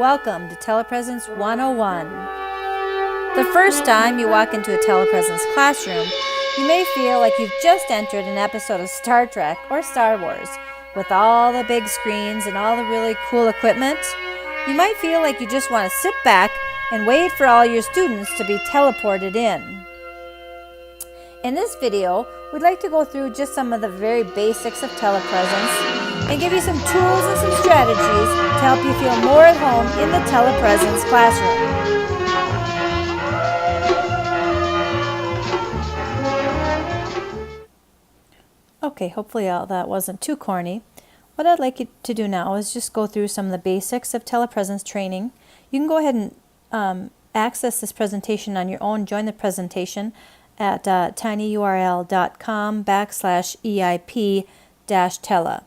Welcome to Telepresence 101. The first time you walk into a Telepresence classroom, you may feel like you've just entered an episode of Star Trek or Star Wars. With all the big screens and all the really cool equipment, you might feel like you just want to sit back and wait for all your students to be teleported in. In this video, we'd like to go through just some of the very basics of telepresence and give you some tools and some strategies to help you feel more at home in the telepresence classroom. Okay, hopefully all that wasn't too corny. What I'd like you to do now is just go through some of the basics of telepresence training. You can go ahead and access this presentation on your own. Join the presentation at tinyurl.com/EIP-tele.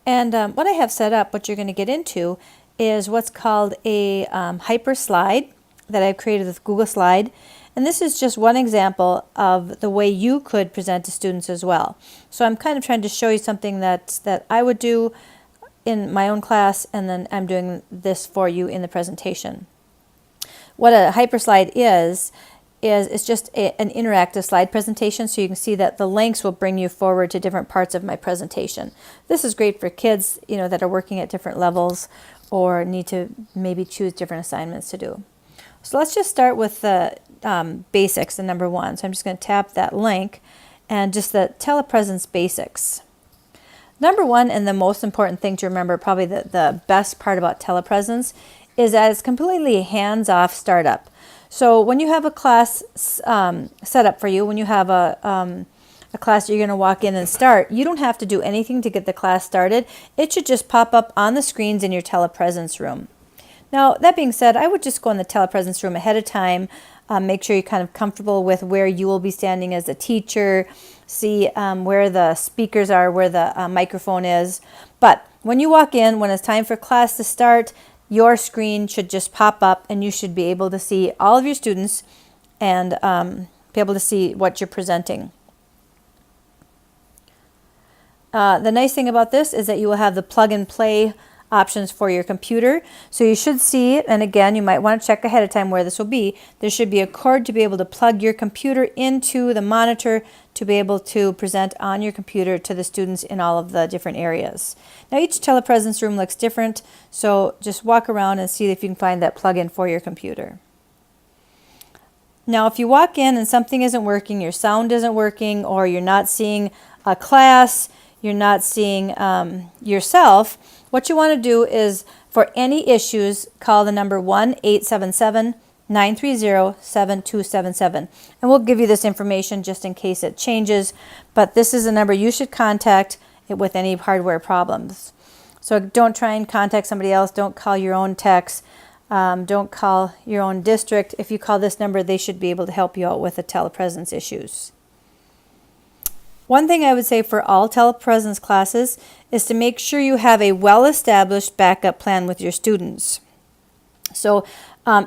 And what I have set up, what you're going to get into, is what's called a hyper slide that I've created with Google Slide. And this is just one example of the way you could present to students as well. So I'm kind of trying to show you something that I would do in my own class, and then I'm doing this for you in the presentation. What a hyperslide is it's just an interactive slide presentation, so you can see that the links will bring you forward to different parts of my presentation. This is great for kids, that are working at different levels or need to maybe choose different assignments to do. So let's just start with the basics, the number one. So I'm just going to tap that link and just the telepresence basics. Number one, and the most important thing to remember, probably the best part about telepresence, is that it's completely hands-off startup. So when you have a class set up for you, when you have a class you're going to walk in and start, you don't have to do anything to get the class started. It should just pop up on the screens in your telepresence room. Now, that being said, I would just go in the telepresence room ahead of time, make sure you're kind of comfortable with where you will be standing as a teacher, see where the speakers are, where the microphone is. But when you walk in, when it's time for class to start, your screen should just pop up and you should be able to see all of your students and be able to see what you're presenting. The nice thing about this is that you will have the plug and play options for your computer. So you should see it, and again, you might want to check ahead of time where this will be. There should be a cord to be able to plug your computer into the monitor to be able to present on your computer to the students in all of the different areas. Now each telepresence room looks different, so just walk around and see if you can find that plug-in for your computer. Now if you walk in and something isn't working, your sound isn't working, or you're not seeing a class, you're not seeing yourself, what you want to do is, for any issues, call the number 1-877-930-7277. And we'll give you this information just in case it changes, but this is a number you should contact with any hardware problems. So don't try and contact somebody else. Don't call your own techs. Don't call your own district. If you call this number, they should be able to help you out with the telepresence issues. One thing I would say for all telepresence classes is to make sure you have a well-established backup plan with your students. So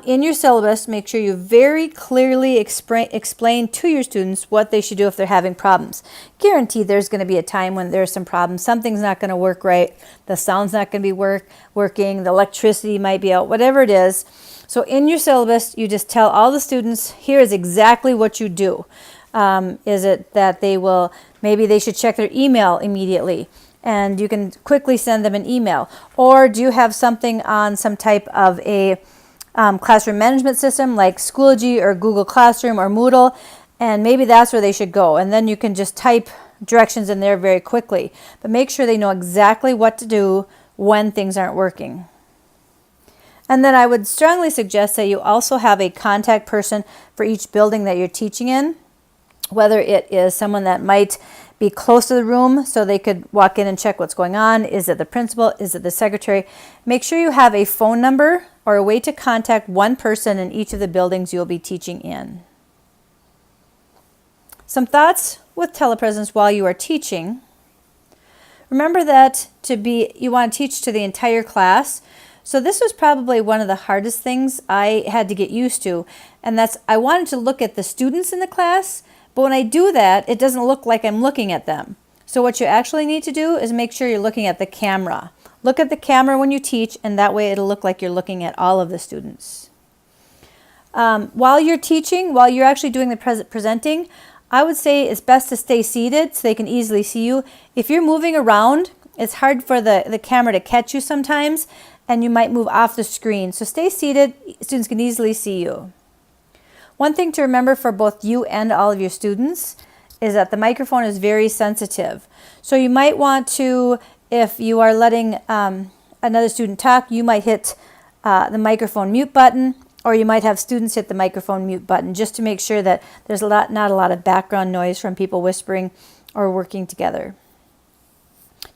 in your syllabus, make sure you very clearly explain to your students what they should do if they're having problems. Guaranteed there's going to be a time when there's some problems. Something's not going to work right. The sound's not going to be working. The electricity might be out, whatever it is. So in your syllabus, you just tell all the students, here is exactly what you do. Is it that maybe they should check their email immediately, and you can quickly send them an email? Or do you have something on some type of a classroom management system like Schoology or Google Classroom or Moodle, and maybe that's where they should go, and then you can just type directions in there very quickly. But make sure they know exactly what to do when things aren't working. And then I would strongly suggest that you also have a contact person for each building that you're teaching in, whether it is someone that might be close to the room so they could walk in and check what's going on. Is it the principal? Is it the secretary? Make sure you have a phone number or a way to contact one person in each of the buildings you'll be teaching in. Some thoughts with telepresence while you are teaching. Remember that you want to teach to the entire class. So this was probably one of the hardest things I had to get used to, and that's I wanted to look at the students in the class, but when I do that, it doesn't look like I'm looking at them. So what you actually need to do is make sure you're looking at the camera. Look at the camera when you teach, and that way it'll look like you're looking at all of the students. While you're teaching, while you're actually doing the presenting, I would say it's best to stay seated so they can easily see you. If you're moving around, it's hard for the camera to catch you sometimes, and you might move off the screen. So stay seated, students can easily see you. One thing to remember for both you and all of your students is that the microphone is very sensitive. So you might want to, if you are letting another student talk, you might hit the microphone mute button, or you might have students hit the microphone mute button just to make sure that there's not a lot of background noise from people whispering or working together.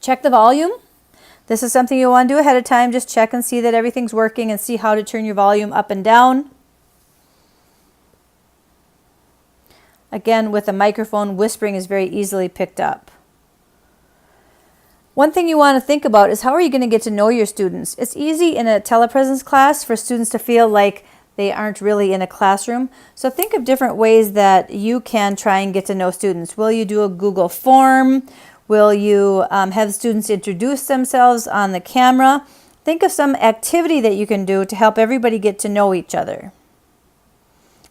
Check the volume. This is something you'll want to do ahead of time. Just check and see that everything's working and see how to turn your volume up and down. Again, with a microphone, whispering is very easily picked up. One thing you want to think about is how are you going to get to know your students? It's easy in a telepresence class for students to feel like they aren't really in a classroom. So think of different ways that you can try and get to know students. Will you do a Google form? Will you have students introduce themselves on the camera? Think of some activity that you can do to help everybody get to know each other.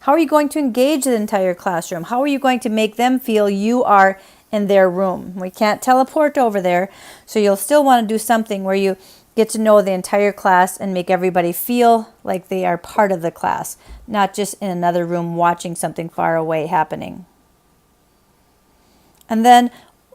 How are you going to engage the entire classroom? How are you going to make them feel you are in their room? We can't teleport over there, so you'll still want to do something where you get to know the entire class and make everybody feel like they are part of the class, not just in another room watching something far away happening. And then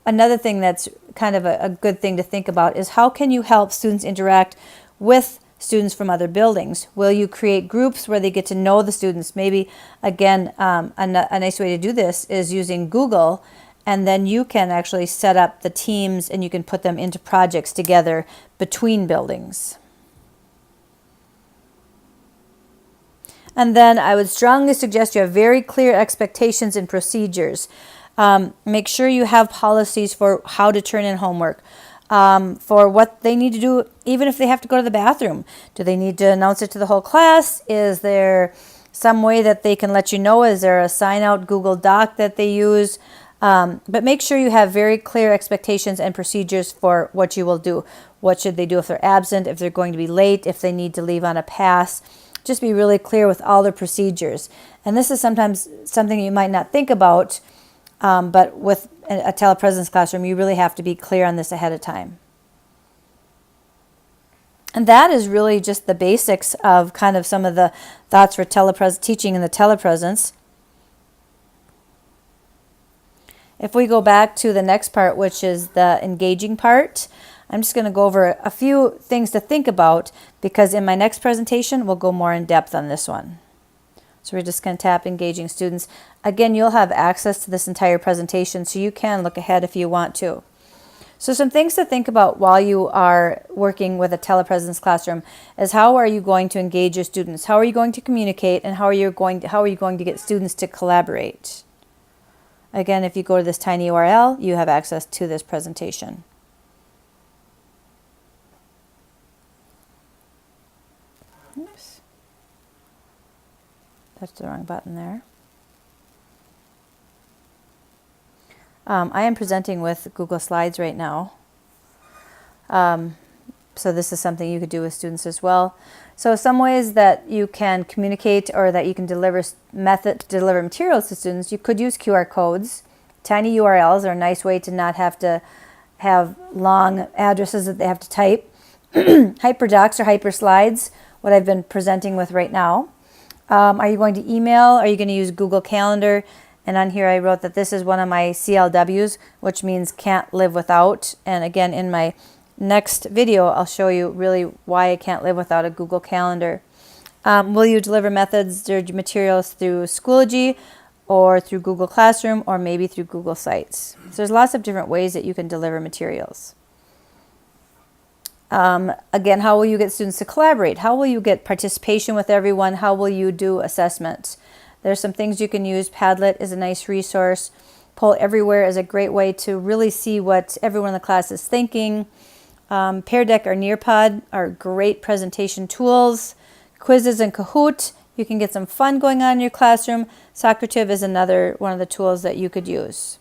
another thing that's kind of a good thing to think about is how can you help students interact with students from other buildings? Will you create groups where they get to know the students? Maybe, again, a nice way to do this is using Google, and then you can actually set up the teams and you can put them into projects together between buildings. And then I would strongly suggest you have very clear expectations and procedures. Make sure you have policies for how to turn in homework, for what they need to do, even if they have to go to the bathroom. Do they need to announce it to the whole class? Is there some way that they can let you know? Is there a sign-out Google Doc that they use? But make sure you have very clear expectations and procedures for what you will do. What should they do if they're absent, if they're going to be late, if they need to leave on a pass? Just be really clear with all the procedures. And this is sometimes something you might not think about, but with a telepresence classroom, you really have to be clear on this ahead of time. And that is really just the basics of kind of some of the thoughts for teaching in the telepresence. If we go back to the next part, which is the engaging part, I'm just going to go over a few things to think about, because in my next presentation, we'll go more in depth on this one. So we're just going to tap engaging students. Again, you'll have access to this entire presentation, so you can look ahead if you want to. So some things to think about while you are working with a telepresence classroom is how are you going to engage your students? How are you going to communicate? And how are you going to get students to collaborate? Again, if you go to this tiny URL, you have access to this presentation. Oops. Touched the wrong button there. I am presenting with Google Slides right now. So this is something you could do with students as well. So some ways that you can communicate or that you can deliver materials to students, you could use QR codes. Tiny URLs are a nice way to not have to have long addresses that they have to type. Hyperdocs or hyperslides, what I've been presenting with right now. Are you going to email? Are you going to use Google Calendar? And on here I wrote that this is one of my CLWs, which means can't live without. And again, in my next video, I'll show you really why I can't live without a Google Calendar. Will you deliver methods or materials through Schoology or through Google Classroom or maybe through Google Sites? So there's lots of different ways that you can deliver materials. Again, how will you get students to collaborate? How will you get participation with everyone? How will you do assessments? There's some things you can use. Padlet is a nice resource. Poll Everywhere is a great way to really see what everyone in the class is thinking. Pear Deck or Nearpod are great presentation tools. Quizzes and Kahoot, you can get some fun going on in your classroom. Socrative is another one of the tools that you could use.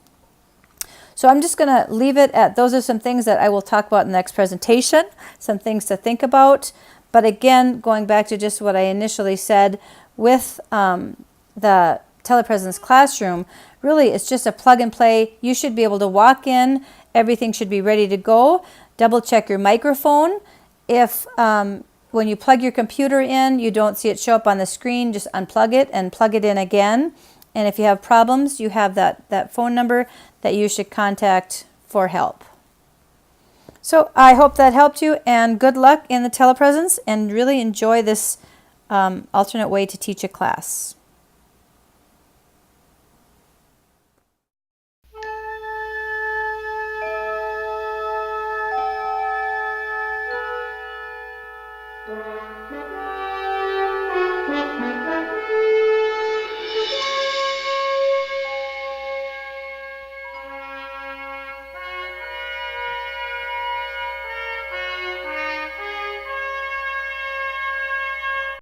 So I'm just going to leave it at those are some things that I will talk about in the next presentation, some things to think about. But again, going back to just what I initially said with the Telepresence classroom, really it's just a plug and play. You should be able to walk in, everything should be ready to go. Double check your microphone. If when you plug your computer in, you don't see it show up on the screen, just unplug it and plug it in again. And if you have problems, you have that phone number that you should contact for help. So I hope that helped you, and good luck in the Telepresence, and really enjoy this alternate way to teach a class.